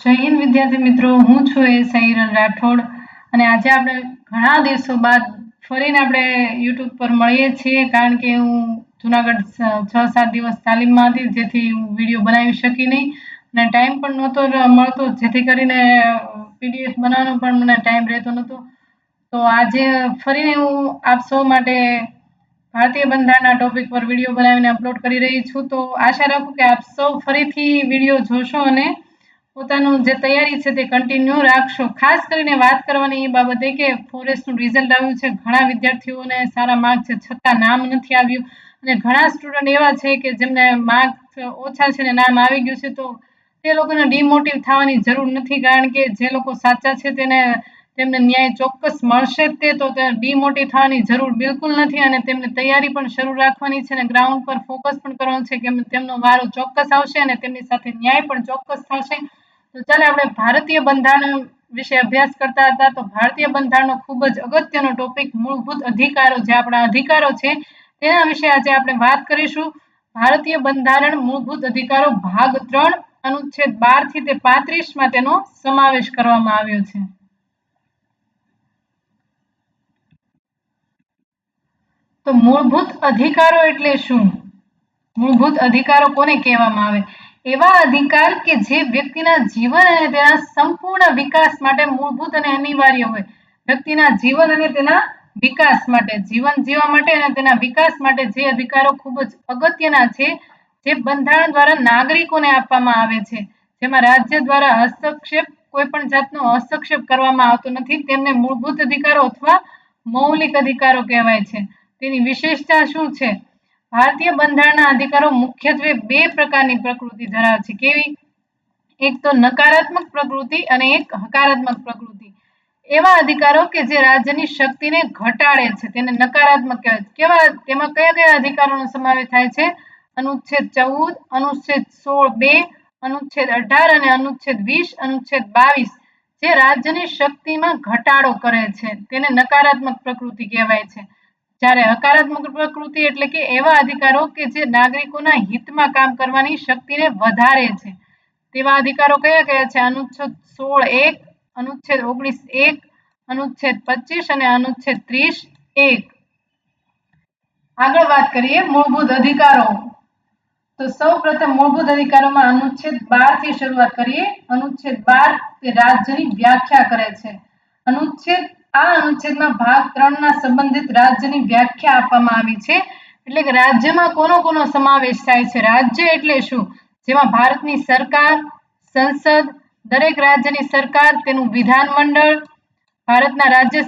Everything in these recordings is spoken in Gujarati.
જય હિન્દ વિદ્યાર્થી મિત્રો, હું છું હિરલ રાઠોડ અને આજે આપણે ઘણા દિવસો બાદ ફરીને આપણે યુટ્યુબ પર મળીએ છીએ, કારણ કે હું જુનાગઢ 6-7 દિવસ તાલીમમાં હતી, જેથી હું વિડીયો બનાવી શકી નહીં અને ટાઈમ પણ નહોતો મળતો, જેથી કરીને પીડીએફ બનાવવાનો પણ મને ટાઈમ રહેતો નહોતો. તો આજે ફરીને હું આપ સૌ માટે ભારતીય બંધારણના ટોપિક પર વિડીયો બનાવીને અપલોડ કરી રહી છું. તો આશા રાખું કે આપ સૌ ફરીથી વિડીયો જોશો અને પોતાનું જે તૈયારી છે તે કન્ટિન્યુ રાખશો. ખાસ કરીને વાત કરવાની એ બાબતે કે ફોરેસ્ટનું રિઝલ્ટ આવ્યું છે, ઘણા વિદ્યાર્થીઓને સારા માર્ક છે છતાં નામ નથી આવ્યું અને ઘણા સ્ટુડન્ટ એવા છે કે જેમને માર્ક ઓછા છે ને નામ આવી ગયું છે. તો તે લોકોને ડિમોટિવ થવાની જરૂર નથી, કારણ કે જે લોકો સાચા છે તેમને ન્યાય ચોક્કસ મળશે જ. તો ડિમોટિવ થવાની જરૂર બિલકુલ નથી અને તેમને તૈયારી પણ શરૂ રાખવાની છે અને ગ્રાઉન્ડ પર ફોકસ પણ કરવાનું છે કે તેમનો વારો ચોક્કસ આવશે અને તેમની સાથે ન્યાય પણ ચોક્કસ થશે. તો ચાલો આપણે ભારતીય બંધારણ વિશે અભ્યાસ કરતા હતા. તો ભારતીય બંધારણનો ખૂબ જ અગત્યનો ટોપિક મૂળભૂત અધિકારો, જે આપણા અધિકારો છે તેના વિશે આજે આપણે વાત કરીશું. ભારતીય બંધારણ મૂળભૂત અધિકારો ભાગ 3 અનુચ્છેદ 12 થી તે 35 માં તેનો સમાવેશ કરવામાં આવ્યો છે. તો મૂળભૂત અધિકારો એટલે શું? મૂળભૂત અધિકારો કોને કહેવામાં આવે? એવા અધિકાર કે જે વ્યક્તિના જીવન અને તેના સંપૂર્ણ વિકાસ માટે મૂળભૂત અને અનિવાર્ય હોય. વ્યક્તિના જીવન અને તેના વિકાસ માટે, જીવન જીવવા માટે અને તેના વિકાસ માટે જે અધિકારો ખૂબ જ અગત્યના છે, જે બંધારણ દ્વારા નાગરિકોને આપવામાં આવે છે, જેમાં રાજ્ય દ્વારા હસ્તક્ષેપ, કોઈ પણ જાતનો હસ્તક્ષેપ કરવામાં આવતો નથી, તેમને મૂળભૂત અધિકારો અથવા મૌલિક અધિકારો કહેવાય છે. તેની વિશેષતા શું છે? ભારતીય બંધારણના અધિકારો મુખ્યત્વે બે પ્રકારની પ્રકૃતિ ધરાવે છે. કેવી? એક તો નકારાત્મક પ્રકૃતિ અને એક હકારાત્મક પ્રકૃતિ. એવા અધિકારો કે જે રાજ્યની શક્તિને ઘટાડે છે તેને નકારાત્મક કહેવાય. તેમાં કયા કયા અધિકારોનો સમાવેશ થાય છે? અનુચ્છેદ 14, અનુચ્છેદ 16(2), અનુચ્છેદ 18 અને અનુચ્છેદ 20, અનુચ્છેદ 22 જે રાજ્યની શક્તિમાં ઘટાડો કરે છે તેને નકારાત્મક પ્રકૃતિ કહેવાય છે. જ્યારે હકારાત્મક પ્રકૃતિ એટલે કે એવા અધિકારો કે જે નાગરિકોના હિતમાં કામ કરવાની શક્તિને વધારે છે, તેવા અધિકારો કયા કયા છે? અનુચ્છેદ 16(1), અનુચ્છેદ 19(1), અનુચ્છેદ 25 અને અનુચ્છેદ 30(1). આગળ વાત કરીએ મૂળભૂત અધિકારો. તો સૌ પ્રથમ મૂળભૂત અધિકારોમાં અનુચ્છેદ 12 થી શરૂઆત કરીએ. અનુચ્છેદ 12 તે રાજ્યની વ્યાખ્યા કરે છે. આ અનુચ્છેદમાં ભાગ 3 ના સંબંધિત રાજ્યની વ્યાખ્યા આપવામાં આવી છે. એટલે કે રાજ્યમાં કોનો કોનો સમાવેશ થાય છે? રાજ્ય એટલે શું? જેમાં ભારતની સરકાર, સંસદ, દરેક રાજ્યની સરકાર, તેનું વિધાનમંડળ, ભારતના રાજ્ય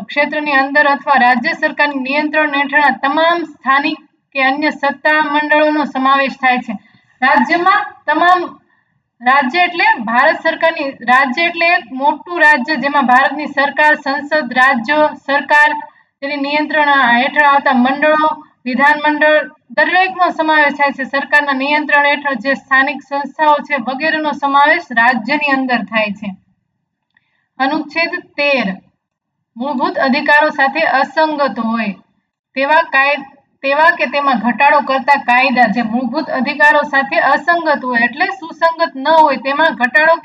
ક્ષેત્રની અંદર અથવા રાજ્ય સરકારની નિયંત્રણ હેઠળના તમામ સ્થાનિક કે અન્ય સત્તા મંડળોનો સમાવેશ થાય છે. રાજ્યમાં તમામ રાજ્ય એટલે ભારત સરકારની, રાજ્ય એટલે એક મોટું રાજ્ય જેમાં ભારતની સરકાર, સંસદ, રાજ્ય સરકાર, તેની નિયંત્રણ હેઠળ આવતા મંડળો, વિધાનમંડળ દરેકનો સમાવેશ થાય છે. સરકારના નિયંત્રણ હેઠળ જે સ્થાનિક સંસ્થાઓ છે વગેરેનો સમાવેશ રાજ્યની અંદર થાય છે. અનુચ્છેદ 13 મૂળભૂત અધિકારો સાથે અસંગત હોય તેવા કે તેમાં ઘટાડો કરતા કાયદા. જે મૂળભૂત અધિકારો સાથે અસંગત હોય એટલે સુસંગત ન હોય, તેમાં ઘટાડો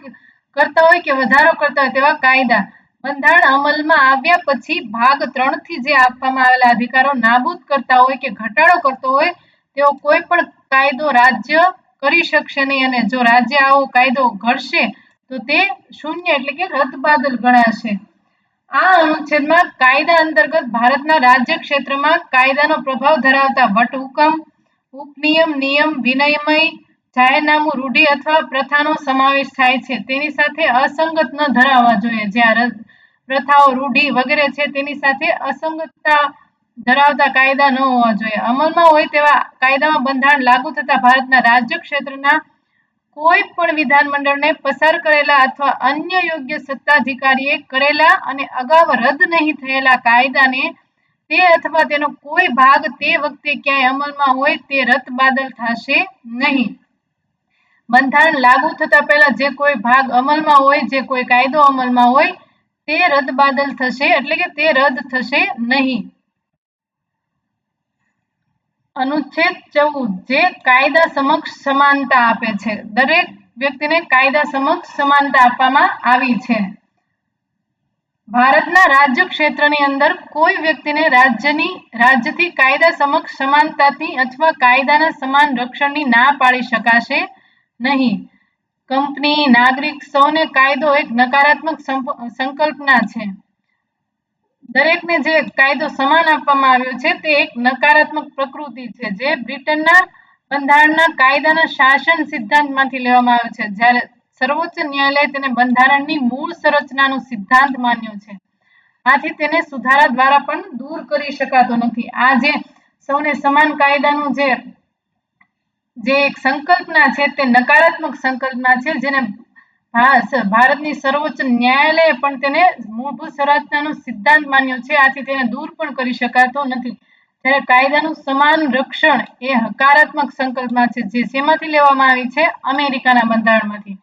કરતા હોય કે વધારો કરતા હોય તેવા કાયદા. બંધારણ અમલમાં આવ્યા પછી ભાગ 3 થી જે આપવામાં આવેલા અધિકારો નાબૂદ કરતા હોય કે ઘટાડો કરતો હોય તેવો કોઈ પણ કાયદો રાજ્ય કરી શકશે નહીં, અને જો રાજ્ય આવો કાયદો ઘડશે તો તે શૂન્ય એટલે કે રદબાતલ ગણાશે. આ અનુચ્છેદમાં કાયદા અંતર્ગત ભારતના રાજ્ય ક્ષેત્રમાં કાયદાનો પ્રભાવ ધરાવતા વટહુકમ, ઉપનિયમ, નિયમ, વિનિમય, જાહેરનામું, રૂઢિ અથવા પ્રથાનો સમાવેશ થાય છે. તેની સાથે અસંગત ન ધરાવવા જોઈએ. જ્યાં પ્રથાઓ, રૂઢિ વગેરે છે તેની સાથે અસંગતતા ધરાવતા કાયદા ન હોવા જોઈએ. અમલમાં હોય તેવા કાયદામાં બંધારણ લાગુ થતા ભારતના રાજ્ય ક્ષેત્રના કોઈ પણ વિધાનમંડળને પસાર કરેલા અથવા અન્ય યોગ્ય સત્તાધિકારીએ કરેલા અને અગાઉ રદ નહીં થયેલા કાયદાને તે અથવા તેનો કોઈ ભાગ તે વખતે ક્યાંય અમલમાં હોય તે રદબાતલ થશે નહીં. બંધારણ લાગુ થતા પહેલા જે કોઈ ભાગ અમલમાં હોય, જે કોઈ કાયદો અમલમાં હોય તે રદબાતલ થશે એટલે કે તે રદ થશે નહીં. અનુચ્છેદ 14 જે કાયદા સમક્ષ સમાનતા આપે છે. દરેક વ્યક્તિને કાયદા સમક્ષ સમાનતા આપવામાં આવી છે. ભારતના રાજ્ય ક્ષેત્રની અંદર કોઈ વ્યક્તિને રાજ્યથી કાયદા સમક્ષ સમાનતાની અથવા કાયદાના સમાન રક્ષણની ના પાડી શકાશે નહીં. કંપની, નાગરિક સૌને કાયદો એક નકારાત્મક સંકલ્પના છે. દરેકને જે કાયદો સમાન આપવામાં આવ્યો છે તે એક નકારાત્મક પ્રકૃતિ છે, જે બ્રિટનના બંધારણના કાયદાના શાસન સિદ્ધાંતમાંથી લેવામાં આવ્યો છે, જ્યારે સર્વોચ્ચ ન્યાયાલયે તેને બંધારણની મૂળ સંરચનાનો સિદ્ધાંત માન્યો છે. આથી તેને સુધારા દ્વારા પણ દૂર કરી શકાતો નથી. આ જે સૌને સમાન કાયદાનું જે એક સંકલ્પના છે તે નકારાત્મક સંકલ્પના છે, જેને ભારતની સર્વોચ્ચ ન્યાયાલયે પણ તેને મૂળભૂત સંરચનાનો સિદ્ધાંત માન્યો છે. આથી તેને દૂર પણ કરી શકાતો નથી. જ્યારે કાયદાનું સમાન રક્ષણ એ હકારાત્મક સંકલ્પના છે, જે શેમાંથી લેવામાં આવી છે? અમેરિકાના બંધારણમાંથી.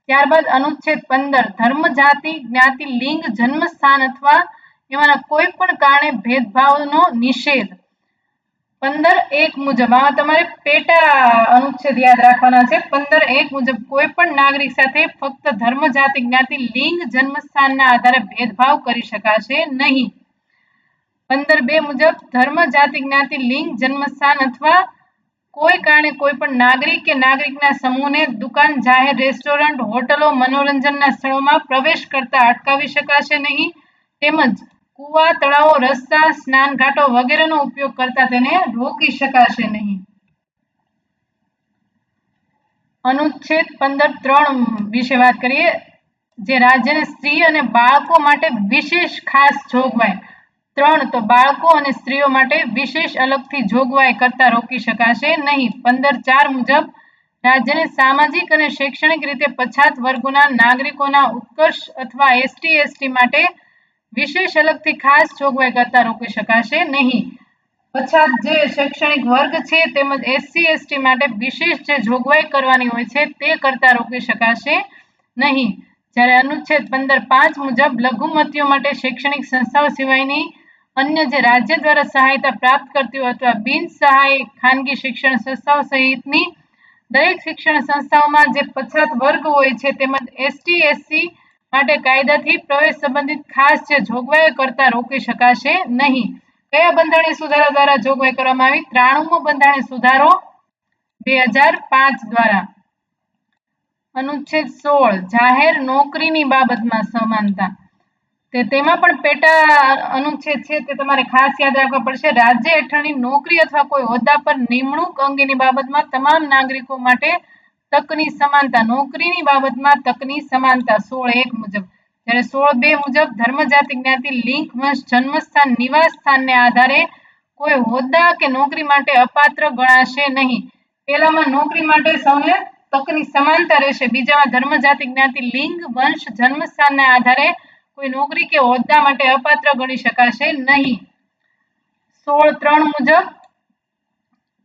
ત્યારબાદ અનુચ્છેદ 15 ધર્મ, જાતિ, જ્ઞાતિ, લિંગ, જન્મસ્થાન અથવા એમાંના કોઈ પણ કારણે ભેદભાવનો નિષેધ. 15(1) મુજબ આમાં તમારે પેટા અનુચ્છેદ યાદ રાખવાના છે. 15(1) મુજબ કોઈ પણ નાગરિક સાથે ફક્ત ધર્મ, જાતિ, જ્ઞાતિ, લિંગ, જન્મસ્થાનના આધારે ભેદભાવ કરી શકાશે નહીં. 15(2) મુજબ ધર્મ, જાતિ, જ્ઞાતિ, લિંગ, જન્મસ્થાન અથવા કોઈ કારણે કોઈ પણ નાગરિક કે નાગરિકના સમૂહને દુકાન, જાહેર રેસ્ટોરન્ટ, હોટલો, મનોરંજનના સ્થળોમાં પ્રવેશ કરતા અટકાવી શકાશે નહીં. તેમજ કુવા, તળાવો, રસ્તા, સ્નાનઘાટો વગેરેનો ઉપયોગ કરતા તેને રોકી શકાશે નહીં. અનુચ્છેદ 15(3) વિશે વાત કરીએ, જે રાજ્યને સ્ત્રી અને બાળકો માટે વિશેષ ખાસ જોગવાઈ. 3 તો બાળકો અને સ્ત્રીઓ માટે વિશેષ અલગથી જોગવાઈ કરતા રોકી શકાશે નહીં. 15(4) મુજબ રાજ્યને સામાજિક અને શૈક્ષણિક રીતે પછાત વર્ગોના નાગરિકોના ઉત્કર્ષ અથવા ST માટે વિશેષ અલગથી ખાસ જોગવાઈ કરતા રોકી શકાશે નહીં. પછાત જે શૈક્ષણિક વર્ગ છે તેમજ SC/ST માટે વિશેષ જે જોગવાઈ કરવાની હોય છે તે કરતા રોકી શકાશે નહીં. જ્યારે અનુચ્છેદ 15(5) મુજબ લઘુમતીઓ માટે શૈક્ષણિક સંસ્થાઓ સિવાયની અન્ય જે રાજ્ય દ્વારા સહાયતા પ્રાપ્ત કરતી હોય અથવા બિન સહાયક ખાનગી શિક્ષણ સંસ્થાઓ સહિતની દરેક શિક્ષણ સંસ્થાઓમાં જે પછાત વર્ગ હોય છે તેમજ ST/SC માટે કાયદાથી પ્રવેશ સંબંધિત ખાસ જે જોગવાઈઓ કરતા રોકી શકાશે નહીં. કયા બંધારણીય સુધારા દ્વારા જોગવાઈ કરવામાં આવી? 93મો બંધારણીય સુધારો 2005 દ્વારા. અનુચ્છેદ 16 જાહેર નોકરીની બાબતમાં સમાનતા. તેમાં પણ પેટા અનુચ્છેદ છે તે તમારે ખાસ યાદ રાખવા પડશે. રાજ્ય હેઠળની નોકરી અથવા કોઈ હોદ્દા પર નિમણૂક અંગેની બાબતમાં તમામ નાગરિકો માટે તકની સમાનતા. નોકરીની બાબતમાં તકની સમાનતા 16(1) મુજબ. જ્યારે 16(2) મુજબ ધર્મ, જાતિ, જ્ઞાતિ, લિંગ, વંશ, જન્મસ્થાન, નિવાસ સ્થાનને આધારે કોઈ હોદ્દા કે નોકરી માટે અપાત્ર ગણાશે નહીં. પહેલામાં નોકરી માટે સૌને તકની સમાનતા રહેશે. બીજામાં ધર્મ, જાતિ, જ્ઞાતિ, લિંગ, વંશ, જન્મસ્થાનના આધારે કોઈ નોકરી કે હોદ્દા માટે અપાત્ર ગણી શકાશે નહીં. 16(3) મુજબ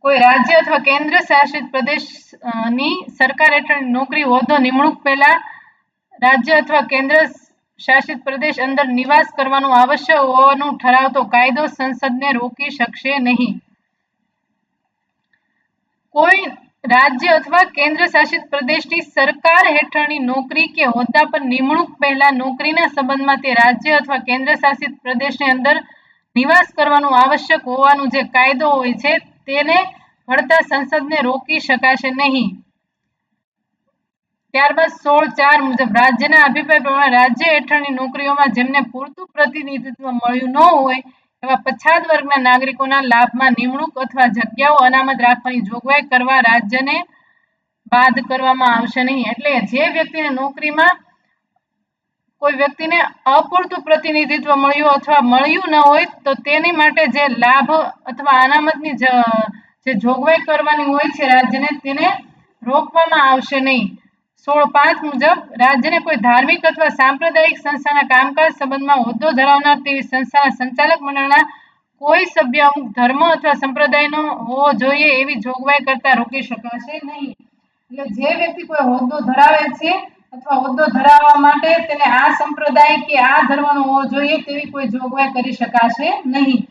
કોઈ રાજ્ય અથવા કેન્દ્ર શાસિત પ્રદેશની સરકાર હેઠળ નોકરી, હોદ્દો, નિમણૂક પહેલા રાજ્ય અથવા કેન્દ્ર શાસિત પ્રદેશ અંદર નિવાસ કરવાનું આવશ્યક હોવાનું ઠરાવતો કાયદો સંસદને રોકી શકશે નહીં. કોઈ રાજ્ય અથવા કેન્દ્ર શાસિત પ્રદેશની સરકાર હેઠળની નોકરી કે હોદ્દા પર નિમણૂક પહેલા નોકરીના સંબંધમાં તે રાજ્ય અથવા કેન્દ્ર શાસિત પ્રદેશની અંદર નિવાસ કરવાનું આવશ્યક હોવાનું જે કાયદો હોય છે તેને ઘડતા સંસદને રોકી શકાશે નહીં. ત્યારબાદ 16(4) મુજબ રાજ્યના અભિપ્રાય પ્રમાણે રાજ્ય હેઠળની નોકરીઓમાં જેમને પૂરતું પ્રતિનિધિત્વ મળ્યું ન હોય એવા પછાત વર્ગના નાગરિકોના લાભમાં નિમણૂક અથવા જગ્યાઓ અનામત રાખવાની જોગવાઈ કરવા રાજ્યને બાદ કરવામાં આવશે નહીં. એટલે જે વ્યક્તિને નોકરીમાં કોઈ વ્યક્તિને અપૂરતું પ્રતિનિધિત્વ મળ્યું અથવા મળ્યું ન હોય તો તેની માટે જે લાભ અથવા અનામતની જે જોગવાઈ કરવાની હોય છે રાજ્યને, તેને રોકવામાં આવશે નહીં. 16(5) મુજબ રાજ્યને કોઈ ધાર્મિક અથવા સાંપ્રદાયિક સંસ્થાના કામકાજ સંબંધમાં હોદ્દો ધરાવનાર તેવી સંસ્થાના સંચાલક મંડળના કોઈ સભ્ય અમુક ધર્મ અથવા સંપ્રદાયનો હોવો જોઈએ એવી જોગવાઈ કરતા રોકી શકાશે નહીં. એટલે જે વ્યક્તિ કોઈ હોદ્દો ધરાવે છે અથવા હોદ્દો ધરાવવા માટે તેને આ સંપ્રદાય કે આ ધર્મનો હોવો જોઈએ તેવી કોઈ જોગવાઈ કરી શકાશે નહીં.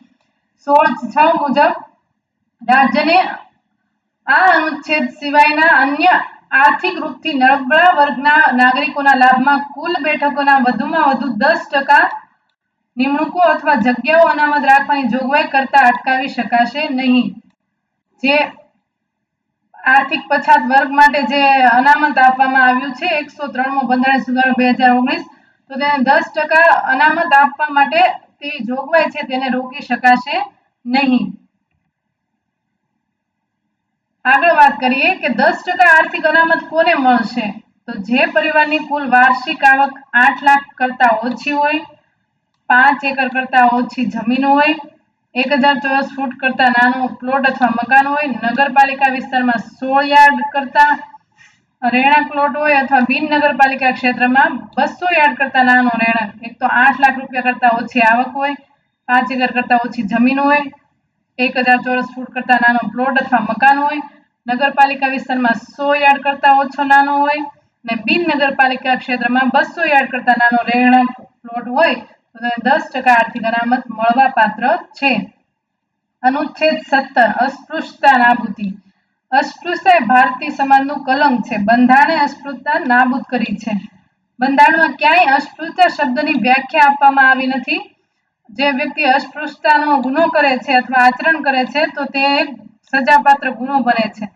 16(6) મુજબ રાજ્યને આ અનુચ્છેદ સિવાયના અન્ય આર્થિક રૂપથી નબળા વર્ગના નાગરિકોના લાભમાં કુલ બેઠકોના વધુમાં વધુ 10% નિમણૂકો અથવા જગ્યાઓ અનામત રાખવાની જોગવાઈ કરતા અટકાવી શકાશે નહીં. જે આર્થિક પછાત વર્ગ માટે જે અનામત આપવામાં આવ્યું છે 103મો બંધારણ સુધારો 2019, તો તેને 10% અનામત આપવા માટે તેવી જોગવાઈ છે તેને રોકી શકાશે નહીં. આગળ વાત કરીએ કે 10% આર્થિક અનામત કોને મળશે? તો જે પરિવારની કુલ વાર્ષિક આવક 8 લાખ કરતા ઓછી હોય, 5 એકર કરતા ઓછી જમીન હોય, 1000 ચોરસ ફૂટ કરતા નાનો પ્લોટ અથવા મકાન હોય, નગરપાલિકા વિસ્તારમાં 16 યાર્ડ કરતા રહેણાંક પ્લોટ હોય અથવા બિન નગરપાલિકા ક્ષેત્રમાં 200 યાર્ડ કરતા નાનો રહેણાંક, એક તો 8 લાખ રૂપિયા કરતા ઓછી આવક હોય, 5 એકર કરતા ઓછી જમીન હોય, 1000 ચોરસ ફૂટ કરતા નાનો પ્લોટ અથવા મકાન હોય, નગરપાલિકા વિસ્તારમાં 100 યાર્ડ કરતા ઓછો નાનો હોય અને બિન નગરપાલિકા ક્ષેત્રમાં 200 યાર્ડ કરતા નાનો રહેણાંક પ્લોટ હોય, તો તેને 10% આર્થિક અનામત મળવા પાત્ર છે. અનુચ્છેદ 17 અસ્પૃશ્યતા નાબૂદી. અસ્પૃશ્યતા એ ભારતીય સમાજનું કલંક છે. બંધારણે અસ્પૃશ્યતા નાબૂદ કરી છે. બંધારણમાં ક્યાંય અસ્પૃશ્યતા શબ્દની વ્યાખ્યા આપવામાં આવી નથી. જે વ્યક્તિ અસ્પૃશ્યતાનો ગુનો કરે છે અથવા આચરણ કરે છે તો તે સજાપાત્ર ગુનો બને છે.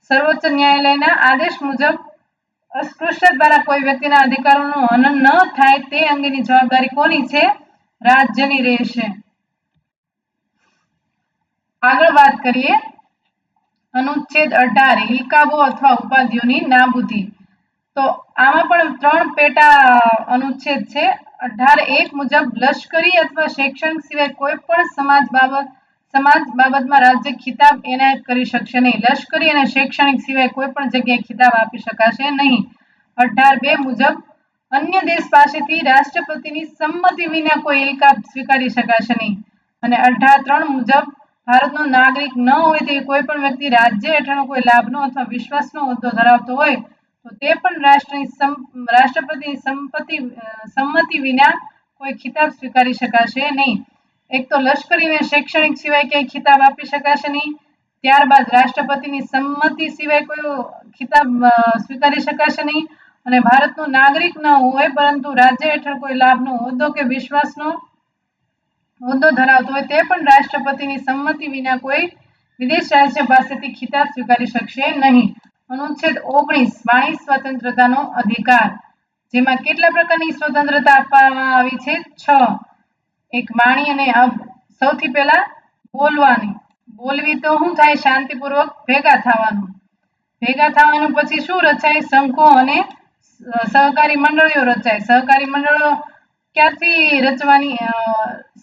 સર્વોચ્ચ ન્યાયાલયના આદેશ મુજબ અસ્પૃશ્ય દ્વારા કોઈ વ્યક્તિના અધિકારોનું હનન ન થાય તે અંગેની જવાબદારી કોની છે? રાજ્યની રહેશે. આગળ વાત કરીએ અનુચ્છેદ 18 ઇલકાબો અથવા ઉપાધિઓની નાબૂદી. તો આમાં પણ 3 પેટા અનુચ્છેદ છે. 18(1) મુજબ લશ્કરી અથવા શૈક્ષણિક સિવાય કોઈ પણ સમાજ બાબતમાં રાજ્ય ખિતાબ એનાયત કરી શકશે નહીં. લશ્કરી અને શૈક્ષણિક સિવાય કોઈ પણ જગ્યાએ ખિતાબ આપી શકાશે નહીં. 18(2) મુજબ અન્ય દેશ પાસેથી રાષ્ટ્રપતિની સંમતિ વિના કોઈ ઇલકાબ સ્વીકારી શકાશે નહીં. અને 18(3) મુજબ ભારતનો નાગરિક ન હોય તેવી કોઈ પણ વ્યક્તિ રાજ્ય હેઠળનો કોઈ લાભનો અથવા વિશ્વાસનો હોદ્દો ધરાવતો હોય તો તે પણ રાષ્ટ્રપતિની સંમતિ વિના કોઈ ખિતાબ સ્વીકારી શકાશે નહીં. એક તો લશ્કરી અને શૈક્ષણિક સિવાય ક્યાંય ખિતાબ આપી શકાશે નહીં. ત્યારબાદ રાષ્ટ્રપતિની સંમતિ સિવાય કોઈ ખિતાબ સ્વીકારી શકાશે નહીં. અને ભારતનો નાગરિક ન હોય પરંતુ રાજ્ય હેઠળ કોઈ લાભનો હોદ્દો કે વિશ્વાસનો હોદ્દો ધરાવતો હોય તે પણ રાષ્ટ્રપતિની સંમતિ વિના કોઈ વિદેશ રાજ્ય પાસેથી ખિતાબ સ્વીકારી શકશે નહીં. અનુચ્છેદ 19 વાણી સ્વતંત્રતાનો અધિકાર. જેમાં કેટલા પ્રકારની સ્વતંત્રતા આપવામાં આવી છે? 6. એક વાણી અને સૌથી પહેલા બોલવાની. બોલવી તો શું થાય? શાંતિપૂર્વક ભેગા થવાનું. પછી શું રચાય? સંઘો અને સહકારી મંડળીઓ રચાય. સહકારી મંડળીઓ ક્યાંથી રચવાની?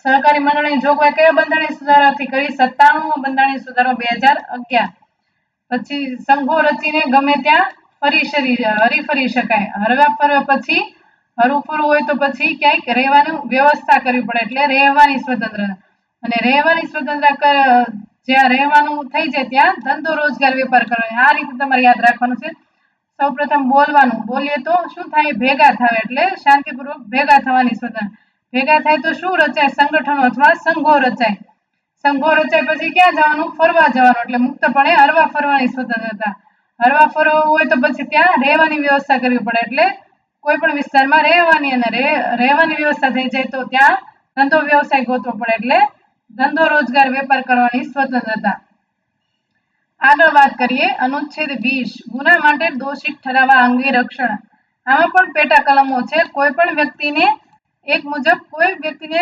સહકારી મંડળની જોગવાઈ કયા બંધારણીય સુધારાથી કરી? 97મો બંધારણીય સુધારો 2011. પછી સંઘો રચીને ગમે ત્યાં હરીફરી શકાય. હરવા ફરવા પછી હરવું હોય તો પછી ક્યાંક રહેવાની વ્યવસ્થા કરવી પડે એટલે રહેવાની સ્વતંત્રતા. અને રહેવાની સ્વતંત્રતા જ્યાં રહેવાનું થઈ જાય ત્યાં ધંધો રોજગાર વેપાર કરવાનો. આ રીતે તમારે યાદ રાખવાનું છે. સૌપ્રથમ બોલવાનું. બોલીએ તો શું થાય? ભેગા થાય એટલે શાંતિપૂર્વક ભેગા થવાની સ્વતંત્રતા. ભેગા થાય તો શું રચાય? સંગઠનો અથવા સંઘો રચાય. સંઘો રચાય પછી ક્યાં જવાનું? ફરવા જવાનું એટલે મુક્તપણે હરવા ફરવાની સ્વતંત્રતા. હરવા ફરવું હોય તો પછી ત્યાં રહેવાની વ્યવસ્થા કરવી પડે એટલે કોઈ પણ વિસ્તારમાં રહેવાની અને રહેવાની વ્યવસ્થા થઈ જાય તો ત્યાં ધંધો વ્યવસાય ગોતવો પડે એટલે ધંધો રોજગાર વેપાર કરવાની સ્વતંત્રતા. આગળ વાત કરીએ અનુચ્છેદ 20 ગુના માટે દોષિત ઠરાવવા અંગે રક્ષણ. આમાં પણ પેટા કલમો છે. કોઈ પણ વ્યક્તિને એક મુજબ કોઈ વ્યક્તિને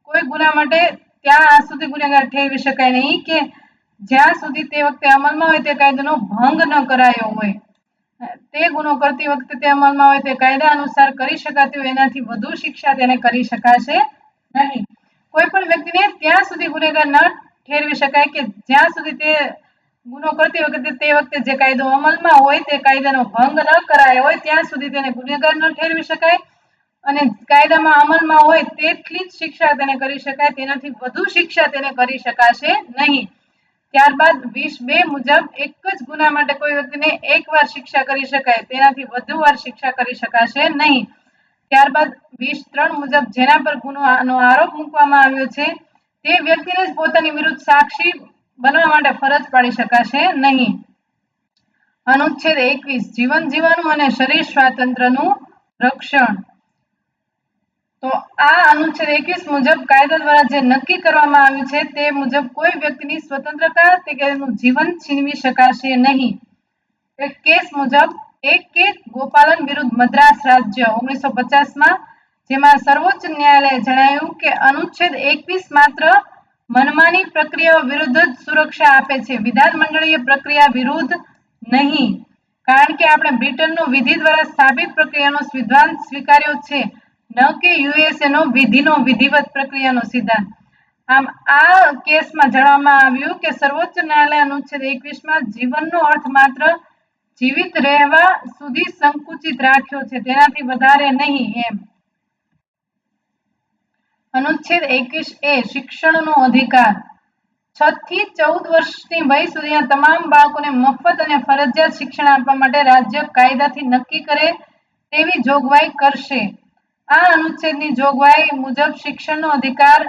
કોઈ ગુના માટે ત્યાં સુધી ગુનેગાર ઠેરવી શકાય નહીં કે જ્યાં સુધી તે વખતે અમલમાં હોય તે કાયદાનો ભંગ ન કરાયો હોય. તે ગુનો કરતી વખતે તે અમલમાં હોય તે કાયદા અનુસાર કરી શકાતી હોય એનાથી વધુ શિક્ષા તેને કરી શકાશે નહીં. કોઈ પણ વ્યક્તિને ત્યાં સુધી ગુનેગાર ન ઠેરવી શકાય કે જ્યાં સુધી તે ગુનો કરતી વખતે તે વખતે જે કાયદો અમલમાં હોય તે કાયદાનો ભંગ ન કરાયો હોય ત્યાં સુધી તેને ગુનેગાર ન ઠેરવી શકાય. અને કાયદામાં અમલમાં હોય તેટલી જ શિક્ષા તેને કરી શકાય, તેનાથી વધુ શિક્ષા તેને કરી શકાશે નહીં. ત્યારબાદ 20(2) મુજબ એક જ ગુના માટે કોઈ વ્યક્તિને એકવાર શિક્ષા કરી શકાય, તેનાથી વધુ વાર શિક્ષા કરી શકાશે નહીં. ત્યારબાદ 20(3) મુજબ જેના પર ગુનાનો આરોપ મૂકવામાં આવ્યો છે તે વ્યક્તિને જ પોતાની વિરુદ્ધ સાક્ષી બનવા માટે ફરજ પાડી શકાશે નહીં. અનુચ્છેદ 21 જીવન જીવવાનું અને શરીર સ્વાતંત્ર્યનું રક્ષણ. તો આ અનુચ્છેદ 21 મુજબ કાયદા દ્વારા જે નક્કી કરવામાં આવ્યું છે તે મુજબ કોઈ વ્યક્તિની સ્વતંત્રતા કે તેનું જીવન છીનવી શકાશે નહીં. એક કેસ મુજબ એક કેસ ગોપાલન વિરુદ્ધ મદ્રાસ રાજ્ય 1950 જેમાં સર્વોચ્ચ ન્યાયાલયે જણાવ્યું કે અનુચ્છેદ 21 માત્ર મનમાની પ્રક્રિયાઓ વિરુદ્ધ જ સુરક્ષા આપે છે, વિધાન મંડળીય પ્રક્રિયા વિરુદ્ધ નહીં. કારણ કે આપણે બ્રિટનનો વિધિ દ્વારા સ્થાપિત પ્રક્રિયાનો સિદ્ધાંત સ્વીકાર્યો છે, ન કે યુએસએ નો વિધિનો વિધિવત પ્રક્રિયાનો સિદ્ધાંત. આમ આ કેસમાં જણાવવામાં આવ્યું કે સર્વોચ્ચ ન્યાયાલય અનુચ્છેદ 21 જીવનનો અર્થ માત્ર જીવિત રહેવા સુધી સંકુચિત રાખ્યો છે, તેનાથી વધારે નહીં એમ. અનુચ્છેદ 21 શિક્ષણનો અધિકાર. 6 થી 14 વર્ષની વય સુધીના તમામ બાળકોને મફત અને ફરજિયાત શિક્ષણ આપવા માટે રાજ્ય કાયદાથી નક્કી કરે તેવી જોગવાઈ કરશે. આ અનુચ્છેદની જોગવાઈ મુજબ શિક્ષણનો અધિકાર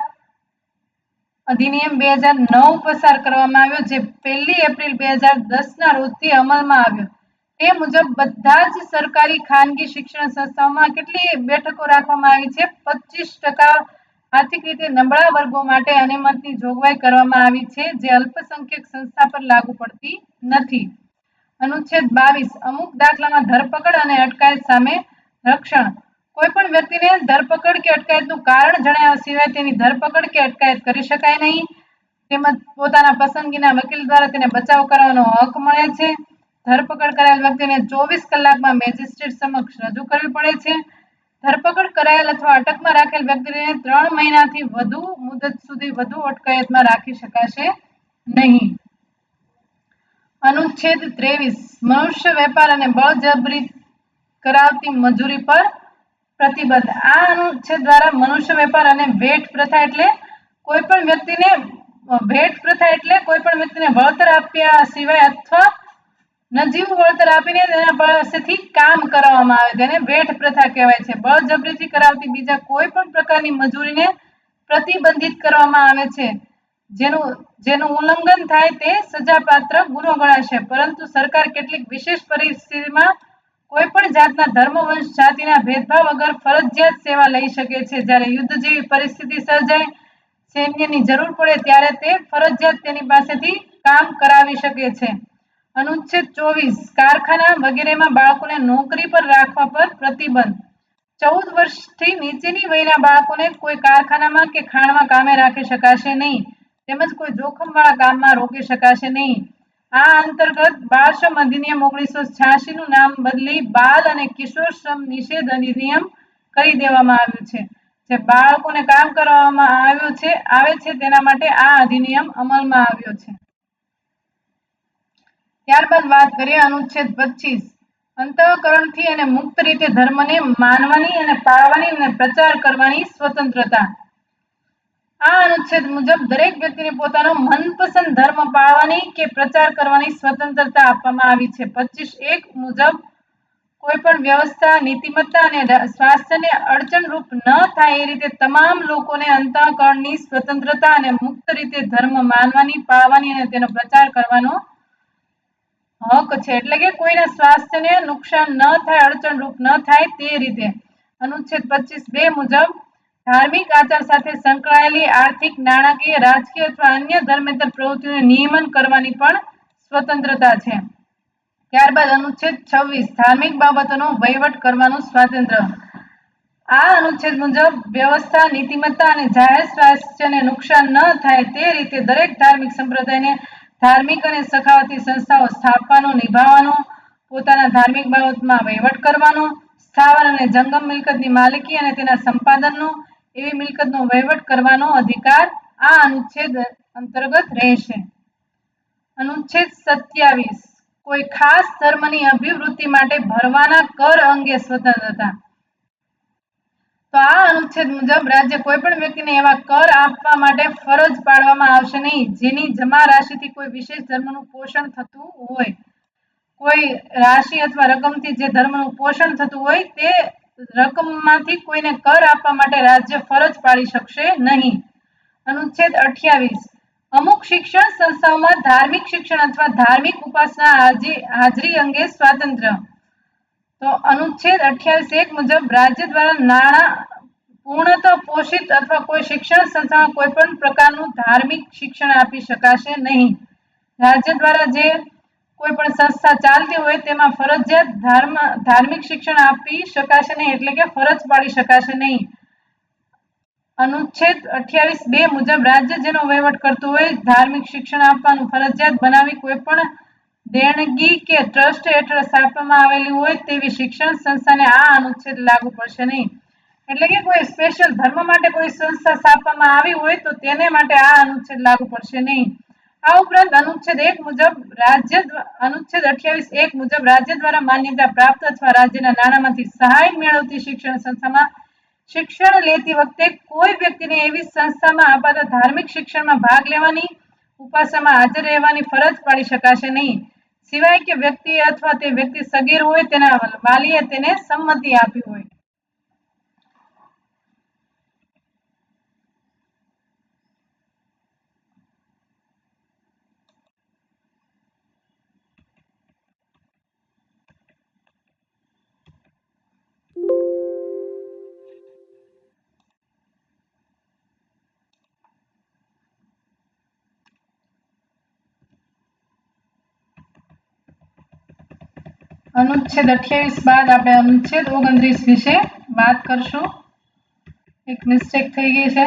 અધિનિયમ 2009 પસાર કરવામાં આવ્યો, જે 1 એપ્રિલ 2010 રોજથી અમલમાં આવ્યો. તે મુજબ બધા જ સરકારી ખાનગી શિક્ષણ સંસ્થાઓમાં કેટલી બેઠકો રાખવામાં આવી છે? 25% આર્થિક રીતે નબળા વર્ગો માટે અનામતની જોગવાઈ કરવામાં આવી છે, જે અલ્પસંખ્યક સંસ્થા પર લાગુ પડતી નથી. અનુચ્છેદ 22 અમુક દાખલામાં ધરપકડ અને અટકાયત સામે રક્ષણ. કોઈ પણ વ્યક્તિને ધરપકડ કે અટકાયતનું કારણ જણાવ્યા સિવાય તેની ધરપકડ કે અટકાયત કરી શકાય નહીં. તેમજ પોતાના પસંદગીના વકીલ દ્વારા તેને બચાવ કરવાનો હક મળે છે. ધરપકડ કરાયેલ વ્યક્તિને 24 કલાકમાં મેજિસ્ટ્રેટ સમક્ષ રજૂ કરવી પડે છે. ધરપકડ કરાયેલ અથવા અટકમાં રાખેલ વ્યક્તિને 3 મહિનાથી વધુ મુદત સુધી વધુ અટકાયતમાં રાખી શકાશે નહીં. અનુચ્છેદ 23 મનુષ્ય વેપાર અને બળજબરી કરાવતી મજૂરી પર પ્રતિબંધ. આ અનુચ્છેદ દ્વારા મનુષ્ય વેપાર અને ભેટ પ્રથા એટલે કોઈ પણ વ્યક્તિને વળતર આપ્યા સિવાય અથવા નજીવું વળતર આપીને તેના પાસેથી કામ કરાવવામાં આવે તેને ભેટ પ્રથા કહેવાય છે. બળજબરીથી કરાવતી બીજા કોઈ પણ પ્રકારની મજૂરીને પ્રતિબંધિત કરવામાં આવે છે. જેનું ઉલ્લંઘન થાય તે સજાપાત્ર ગુનો ગણાશે, પરંતુ સરકાર કેટલીક વિશેષ પરિસ્થિતિમાં કોઈ પણ જાતના ધર્મ, વંશ, જાતિના ભેદભાવ વગર ફરજિયાત સેવા લઈ શકે છે. જ્યારે યુદ્ધ જેવી પરિસ્થિતિ સર્જાય, સૈન્યની જરૂર પડે ત્યારે તે ફરજિયાત તેની પાસેથી કામ કરાવી શકે છે. અનુચ્છેદ 24 કારખાના વગેરેમાં બાળકોને નોકરી પર રાખવા પર પ્રતિબંધ. 14 વર્ષથી નીચેની વયના બાળકોને કોઈ કારખાનામાં કે ખાણમાં કામે રાખી શકાશે નહીં, તેમજ કોઈ જોખમવાળા કામમાં રોકી શકાશે નહીં. આ અંતર્ગત બાળ શ્રમ અધિનિયમ 1986 નું નામ બદલી બાલ અને કિશોર શ્રમ નિષેધ અધિનિયમ કરી દેવામાં આવ્યું છે. જે બાળકોને કામ કરવામાં આવે છે તેના માટે આ અધિનિયમ અમલમાં આવ્યો છે. ત્યારબાદ વાત કરીએ અનુચ્છેદ 25 અંતઃકરણથી અને મુક્ત રીતે ધર્મને માનવાની અને પાળવાની અને પ્રચાર કરવાની સ્વતંત્રતા. આ અનુચ્છેદ મુજબ દરેક વ્યક્તિને પોતાનો મનપસંદ ધર્મ પાળવાની કે પ્રચાર કરવાની સ્વતંત્રતા આપવામાં આવી છે. 25(1) મુજબ કોઈ પણ વ્યવસ્થા, નીતિમત્તા અને સ્વાસ્થ્યને અડચણરૂપ ન થાય એ રીતે તમામ લોકોને અંતઃકરણની સ્વતંત્રતા અને મુક્ત રીતે ધર્મ માનવાની, પાળવાની અને તેનો પ્રચાર કરવાનો હક છે. એટલે કે કોઈના સ્વાસ્થ્યને નુકસાન ન થાય, અડચણરૂપ ન થાય તે રીતે. અનુચ્છેદ 25(2) મુજબ ધાર્મિક આચાર સાથે સંકળાયેલી આર્થિક, નાણાકીય, રાજકીય અથવા અન્ય ધર્મેતર પ્રવૃત્તિઓનું નિયમન કરવાની પણ સ્વતંત્રતા છે. ત્યારબાદ અનુચ્છેદ 26 ધાર્મિક બાબતોનો વહીવટ કરવાનું સ્વાતંત્ર્ય. આ અનુચ્છેદ મુજબ વ્યવસ્થા, નીતિમત્તા અને જાહેર સ્વાસ્થ્યને નુકસાન ન થાય તે રીતે દરેક ધાર્મિક સંપ્રદાયને ધાર્મિક અને સખાવતી સંસ્થાઓ સ્થાપવાનો, નિભાવવાનો, પોતાના ધાર્મિક બાબતમાં વહીવટ કરવાનો, સ્થાવર અને જંગમ મિલકતની માલિકી અને તેના સંપાદનનો, એવી મિલકતનો વહીવટ કરવાનો અધિકાર આ અનુચ્છેદ અંતર્ગત રહેશે. અનુચ્છેદ 27 કોઈ ખાસ ધર્મની અભિવૃદ્ધિ માટે ભરવાના કર અંગે સ્વતંત્રતા. તો આ અનુચ્છેદ મુજબ રાજ્ય કોઈ પણ વ્યક્તિને એવા કર આપવા માટે ફરજ પાડવામાં આવશે નહીં જેની જમા રાશિથી કોઈ વિશેષ ધર્મનું પોષણ થતું હોય. કોઈ રાશિ અથવા રકમથી જે ધર્મનું પોષણ થતું હોય તે રકમમાંથી કોઈને કર આપવા માટે રાજ્ય ફરજ પાડી શકશે નહીં. અનુચ્છેદ 28 અમુક શિક્ષણ સંસ્થાઓમાં ધાર્મિક શિક્ષણ અથવા ધાર્મિક ઉપાસના હાજરી અંગે સ્વાતંત્ર્ય. તો અનુચ્છેદ 28(1) મુજબ રાજ્ય દ્વારા નાણાં પૂર્ણતઃ પોષિત અથવા કોઈ શિક્ષણ સંસ્થામાં કોઈ પણ પ્રકારનું ધાર્મિક શિક્ષણ આપી શકાશે નહીં. રાજ્ય દ્વારા જે કોઈ પણ સંસ્થા ચાલતી હોય તેમાં ફરજિયાત ધાર્મિક શિક્ષણ આપી શકાશે નહીં, એટલે કે ફરજ પાડી શકાશે નહીં. અનુચ્છેદ 28(2) મુજબ રાજ્ય જેનો વહીવટ કરતું હોય ધાર્મિક શિક્ષણ આપવાનું ફરજિયાત બનાવી કોઈ પણ દેણગી કે ટ્રસ્ટ હેઠળ સ્થાપવામાં આવેલી હોય તેવી શિક્ષણ સંસ્થાને આ અનુચ્છેદ લાગુ પડશે નહીં. એટલે કે કોઈ સ્પેશિયલ ધર્મ માટે કોઈ સંસ્થા સ્થાપવામાં આવી હોય તો તેને માટે આ અનુચ્છેદ લાગુ પડશે નહીં. આ ઉપરાંત અનુચ્છેદ 28(1) મુજબ રાજ્ય દ્વારા માન્યતા પ્રાપ્ત અથવા રાજ્યના નાણાંમાંથી સહાય મેળવતી શિક્ષણ સંસ્થામાં શિક્ષણ લેતી વખતે કોઈ વ્યક્તિને એવી સંસ્થામાં અપાતા ધાર્મિક શિક્ષણમાં ભાગ લેવાની, ઉપાસનામાં હાજર રહેવાની ફરજ પાડી શકાશે નહીં, સિવાય કે વ્યક્તિ અથવા તે વ્યક્તિ સગીર હોય, તેના વાલીએ તેને સંમતિ આપી હોય. અનુચ્છેદ 28 બાદ આપણે અનુચ્છેદ 29 વિશે વાત કરશું. એક મિસ્ટેક થઈ ગઈ છે.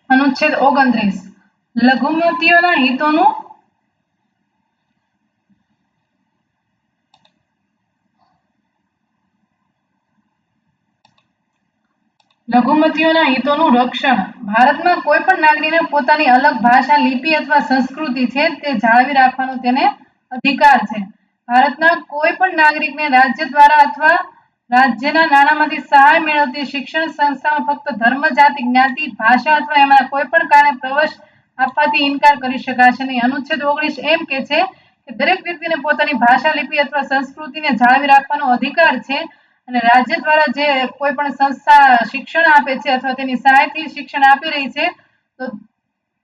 અનુચ્છેદ 29 લઘુમતીઓના હિતોનું રક્ષણ. ભારતમાં કોઈ પણ નાગરિકને પોતાની અલગ ભાષા, લિપિ અથવા સંસ્કૃતિ છે તે જાળવી રાખવાનો તેને અધિકાર છે. ભારતના કોઈ પણ નાગરિકને રાજ્ય દ્વારા અથવા રાજ્યના નાણાંમાંથી સહાય મેળવતી શિક્ષણ સંસ્થામાં ફક્ત ધર્મ, જાતિ, જ્ઞાતિ, ભાષા અથવા એમાં કોઈ પણ કારણે પ્રવેશ આપવાથી ઇનકાર કરી શકાશે નહીં. અનુચ્છેદ 19 એમ કે છે કે દરેક વ્યક્તિને પોતાની ભાષા, લિપિ અથવા સંસ્કૃતિને જાળવી રાખવાનો અધિકાર છે અને રાજ્ય દ્વારા જે કોઈ પણ સંસ્થા શિક્ષણ આપે છે અથવા તેની સહાયથી શિક્ષણ આપી રહી છે તો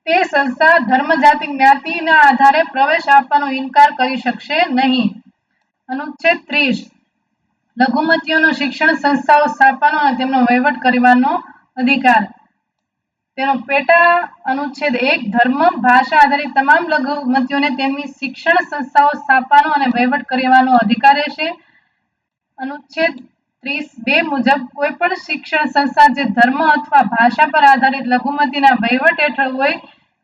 તે સંસ્થા ધર્મ, જાતિ, જ્ઞાતિના આધારે પ્રવેશ આપવાનો ઇનકાર કરી શકશે નહીં. અનુચ્છેદ 30 લઘુમતીઓનો શિક્ષણ સંસ્થાઓ સ્થાપવાનો અને તેમનો વહીવટ કરવાનો અધિકાર. તેનો પેટા અનુચ્છેદ 1 ધર્મ, ભાષા આધારિત તમામ લઘુમતીઓને તેમની શિક્ષણ સંસ્થાઓ સ્થાપવાનો અને વહીવટ કરવાનો અધિકાર રહેશે. અનુચ્છેદ 30(2) મુજબ કોઈ પણ શિક્ષણ સંસ્થા જે ધર્મ અથવા ભાષા પર આધારિત લઘુમતીના વહીવટ હેઠળ હોય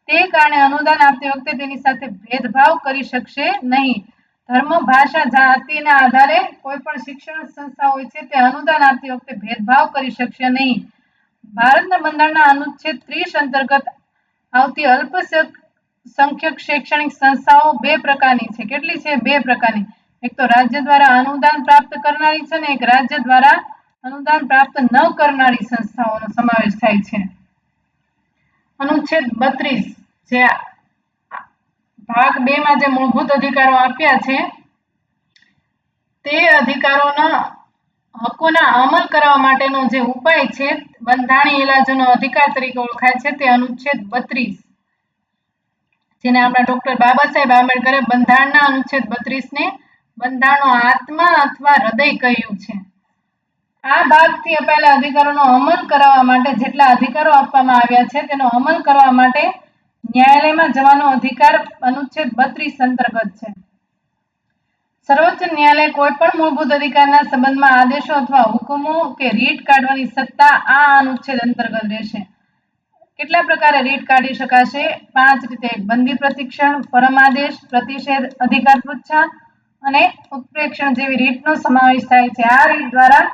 તે કારણે અનુદાન આપતી વખતે તેની સાથે ભેદભાવ કરી શકશે નહીં. ધર્મ, ભાષા, જાતિના આધારે કોઈ પણ શિક્ષણ સંસ્થા હોય છે તે અનુદાન આપતી વખતે ભેદભાવ કરી શકશે નહીં. ભારતના બંધારણના અનુચ્છેદ 30 અંતર્ગત આવતી અલ્પસંખ્યક શૈક્ષણિક સંસ્થાઓ બે પ્રકારની છે. કેટલી છે? બે પ્રકારની. એક તો રાજ્ય દ્વારા અનુદાન પ્રાપ્ત કરનારી છે અને એક રાજ્ય દ્વારા અનુદાન પ્રાપ્ત ન કરનારી સંસ્થાઓનો સમાવેશ થાય છે. અનુચ્છેદ 32 જે ભાગ 2 માં જે મૂળભૂત અધિકારો આપ્યા છે તે અધિકારોના હકોના અમલ કરવા માટેનો જે ઉપાય છે બંધારણીય ઇલાજોનો અધિકાર તરીકે ઓળખાય છે તે અનુચ્છેદ 32 જેને આપણા ડોક્ટર બાબા સાહેબ આંબેડકરે બંધારણના અનુચ્છેદ 32 ને બંધારણનો આત્મા અથવા હૃદય કહ્યું છે. આ ભાગથી અપાયેલા અધિકારોનો અમલ કરાવવા માટે જેટલા અધિકારો આપવામાં આવ્યા છે તેનો અમલ કરવા માટે ન્યાયાલયમાં જવાનો અધિકાર અનુચ્છેદ 32 અંતર્ગત છે. સર્વોચ્ચ ન્યાયાલય કોઈ પણ મૂળભૂત અધિકારના સંબંધમાં આદેશો અથવા હુકમો કે રીટ કાઢવાની સત્તા આ અનુચ્છેદ અંતર્ગત રહેશે. કેટલા પ્રકારે રીટ કાઢી શકાશે? 5 રીતે. બંધી પ્રતિક્ષણ, પરમાદેશ, પ્રતિષેધ, અધિકાર પૃચ્છા અને ઉત્પ્રેક્ષણ જેવી રીતનો સમાવેશ થાય છે. આ રીત દ્વારા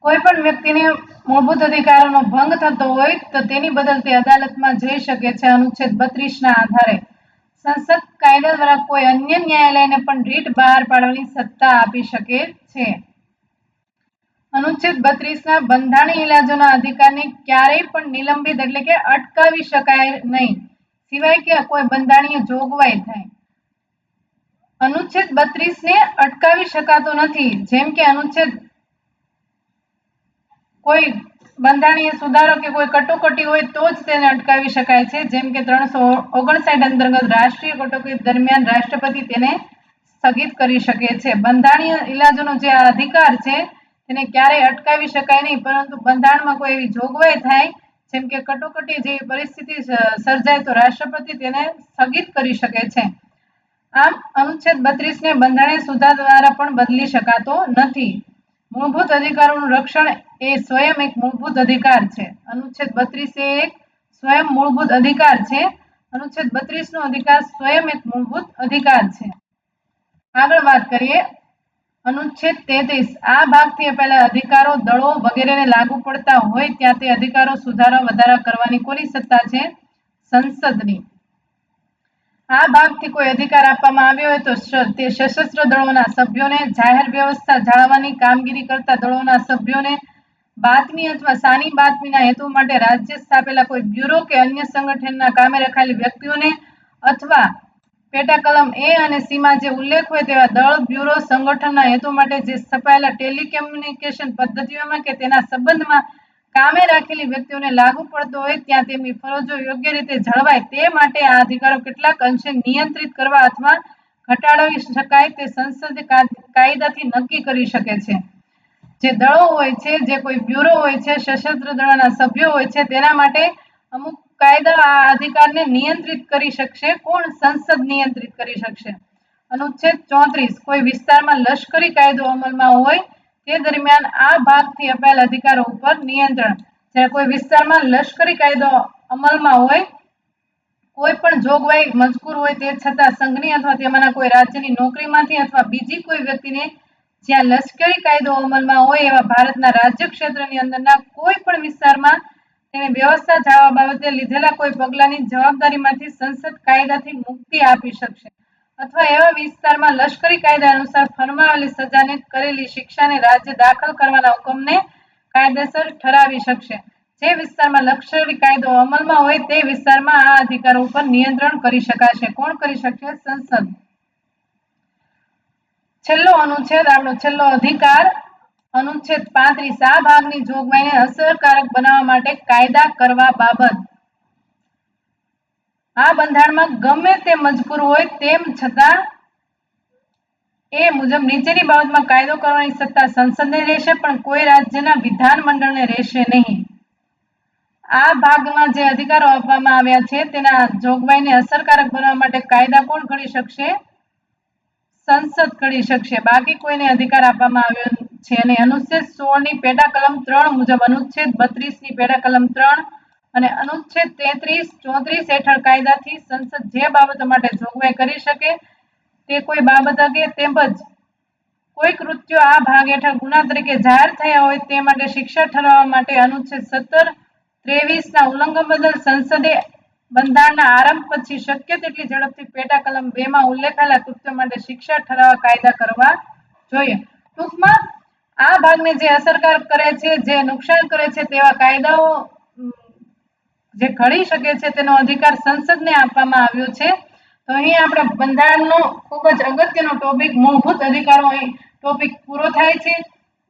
કોઈ પણ વ્યક્તિને મૂળભૂત અધિકારોનો ભંગ થતો હોય તો તેની બદલ તે અદાલતમાં જઈ શકે છે. અનુચ્છેદ 32 ના આધારે સંસદ કાયદા દ્વારા કોઈ અન્ય ન્યાયાલયને પણ રીટ બહાર પાડવાની સત્તા આપી શકે છે. અનુચ્છેદ 32 ના બંધારણીય ઇલાજોના અધિકારને ક્યારેય પણ નિલંબિત એટલે કે અટકાવી શકાય નહીં સિવાય કે કોઈ બંધારણીય જોગવાઈ થાય. અનુચ્છેદ 32 ને અટકાવી શકાતો નથી. જેમ કે અનુચ્છેદ કોઈ બંધારણીય સુધારો કે કોઈ કટોકટી હોય તો જ તેને અટકાવી શકાય છે. જેમ કે 359 અંતર્ગત રાષ્ટ્રીય કટોકટી દરમિયાન રાષ્ટ્રપતિ તેને સ્થગિત કરી શકે છે. બંધારણીય ઇલાજોનો જે અધિકાર છે તેને ક્યારેય અટકાવી શકાય નહીં, પરંતુ બંધારણમાં કોઈ એવી જોગવાઈ થાય જેમ કે કટોકટી જેવી પરિસ્થિતિ સર્જાય તો રાષ્ટ્રપતિ તેને સ્થગિત કરી શકે છે. આમ અનુચ્છેદ 32 ને બંધારણીય સુધારા દ્વારા પણ બદલી શકાતો નથી. મૂળભૂત અધિકારોનું રક્ષણ એ સ્વયં એક મૂળભૂત અધિકાર છે. અનુચ્છેદ 32 એ એક સ્વયં મૂળભૂત અધિકાર છે. અનુચ્છેદ 32 નો અધિકાર સ્વયં એક મૂળભૂત અધિકાર છે. આગળ વાત કરીએ અનુચ્છેદ 33. આ ભાગથી અપાયેલા અધિકારો દળો વગેરેને લાગુ પડતા હોય ત્યાં તે અધિકારો સુધારા વધારા કરવાની કોની સત્તા છે? સંસદની. આ ભાગથી કોઈ અધિકાર આપવામાં આવ્યો હોય તો તે સશસ્ત્ર દળોના સભ્યોને, જાહેર વ્યવસ્થા જાળવવાની કામગીરી કરતા દળોના સભ્યોને, બાતમી અથવા સાની બાતમીના હેતુ માટે રાજ્ય સ્થાપેલા કોઈ બ્યુરો કે અન્ય સંગઠનના કામે રખાયેલી વ્યક્તિઓને અથવા પેટા કલમ એ અને સીમાં જે ઉલ્લેખ હોય તેવા દળ, બ્યુરો, સંગઠનના હેતુ માટે જે સ્થપાયેલા ટેલિકમ્યુનિકેશન પદ્ધતિઓમાં કે તેના સંબંધમાં કામે રાખેલી વ્યક્તિઓને લાગુ પડતો હોય ત્યાં તેમની ફરજો યોગ્ય રીતે જળવાય તે માટે આ અધિકારો કેટલાક અંશે નિયંત્રિત કરવા અથવા ઘટાડી શકાય તે સંસદ કાયદાથી નક્કી કરી શકે છે. જે દળો હોય છે, જે કોઈ બ્યુરો હોય છે, સશસ્ત્ર દળોના સભ્યો હોય છે, તેના માટે અમુક કાયદા આ અધિકારને નિયંત્રિત કરી શકશે. કોણ? સંસદ નિયંત્રિત કરી શકશે. અનુચ્છેદ 34. કોઈ વિસ્તારમાં લશ્કરી કાયદો અમલમાં હોય તે દરમિયાન આ ભાગથી અપાયેલ અધિકારો ઉપર નિયંત્રણ. જ્યારે કોઈ વિસ્તારમાં લશ્કરી કાયદો અમલમાં હોય, કોઈ પણ જોગવાઈ મજકૂર હોય તે છતાં સંઘની અથવા તેમાંના કોઈ રાજ્યની નોકરીમાંથી અથવા બીજી કોઈ વ્યક્તિને જ્યાં લશ્કરી કાયદો અમલમાં હોય એવા ભારતના રાજ્ય ક્ષેત્રની અંદરના કોઈ પણ વિસ્તારમાં તેને વ્યવસ્થા જાળવવા બાબતે લીધેલા કોઈ પગલાંની જવાબદારીમાંથી સંસદ કાયદાથી મુક્તિ આપી શકશે અથવા એવા વિસ્તારમાં લશ્કરી કાયદા અનુસાર ફરમાવેલી સજાને કરેલી શિક્ષાને રાજ્ય દાખલ કરવાના હુકમને કાયદેસર ઠરાવી શકશે. જે વિસ્તારમાં લશ્કરી કાયદો અમલમાં હોય તે વિસ્તારમાં આ અધિકારો ઉપર નિયંત્રણ કરી શકાશે. કોણ કરી શકશે? સંસદ. છેલ્લો અનુચ્છેદ, આપણો છેલ્લો અધિકાર અનુચ્છેદ 35. આ ભાગની જોગવાઈને અસરકારક બનાવવા માટે કાયદા કરવા બાબત. આ બંધારણમાં ગમે તે મજકૂર હોય તેમ છતાં એ મુજબ નીચેની બાબતમાં કાયદો કરવાની સત્તા સંસદને રહેશે, પણ કોઈ રાજ્યના વિધાનમંડળને રહેશે નહીં. આ ભાગમાં જે અધિકારો આપવામાં આવ્યા છે તેના જોગવાઈને અસરકારક બનાવવા માટે કાયદા કોણ ઘડી શકશે? સંસદ ઘડી શકશે. બાકી કોઈને અધિકાર આપવામાં આવ્યો છે અને અનુચ્છેદ 16 ની પેટા કલમ 3 મુજબ અનુચ્છેદ 32 ની પેટા કલમ 3 અને અનુચ્છેદ 33, 34 હેઠળ કાયદાથી સંસદ જે બાબતો માટે જોગવાઈ કરી શકે તે કોઈ બાબત અંગે તેમજ કોઈ કૃત્યો આ ભાગ હેઠળ ગુના તરીકે જાહેર થયા હોય તે માટે શિક્ષા ઠરાવવા માટે અનુચ્છેદ 17, 23 ના ઉલ્લંઘન બદલ સંસદે બંધારણના આરંભ પછી શક્ય તેટલી ઝડપથી પેટા કલમ 2 માં ઉલ્લેખાયેલા કૃત્યો માટે શિક્ષા ઠરાવવા કાયદા કરવા જોઈએ. ટૂંકમાં આ ભાગને જે અસરકારક કરે છે, જે નુકસાન કરે છે તેવા કાયદાઓ જે ઘડી શકે છે તેનો અધિકાર સંસદને આપવામાં આવ્યો છે. તો અહીં આપણે બંધારણનો ખૂબ જ અગત્યનો ટોપિક મૂળભૂત અધિકારો અહીં ટોપિક પૂરો થાય છે.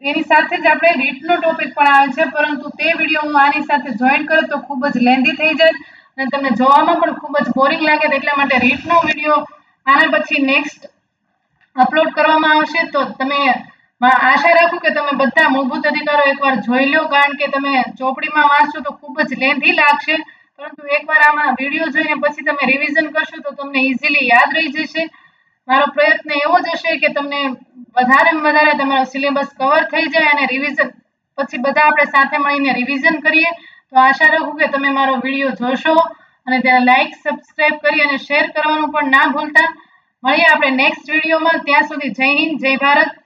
એની સાથે જ આપણે રીટનો ટોપિક પણ આવે છે, પરંતુ તે વિડીયો હું આની સાથે જોઈન કરું તો ખૂબ જ લેન્ધી થઈ જાય અને તમને જોવામાં પણ ખૂબ જ બોરિંગ લાગે. એટલા માટે રીટનો વિડીયો આના પછી નેક્સ્ટ અપલોડ કરવામાં આવશે. તો તમે આશા રાખું કે તમે બધા મૂળભૂત અધિકારો એકવાર જોઈ લો, કારણ કે તમે ચોપડીમાં વાંચશો તો ખૂબ જ લેન્ધી લાગશે, પરંતુ એકવાર આમાં વિડીયો જોઈને પછી તમે રિવિઝન કરશો તો તમને ઇઝીલી યાદ રહી જશે. મારો પ્રયત્ન એવો જ હશે કે તમને વધારેમાં વધારે તમારો સિલેબસ કવર થઈ જાય અને રિવિઝન પછી બધા આપણે સાથે મળીને રિવિઝન કરીએ. તો આશા રાખું કે તમે મારો વિડીયો જોશો અને તેને લાઈક, સબસ્ક્રાઇબ કરી અને શેર કરવાનું પણ ના ભૂલતા. મળીએ આપણે નેક્સ્ટ વિડીયોમાં. ત્યાં સુધી જય હિન્દ, જય ભારત.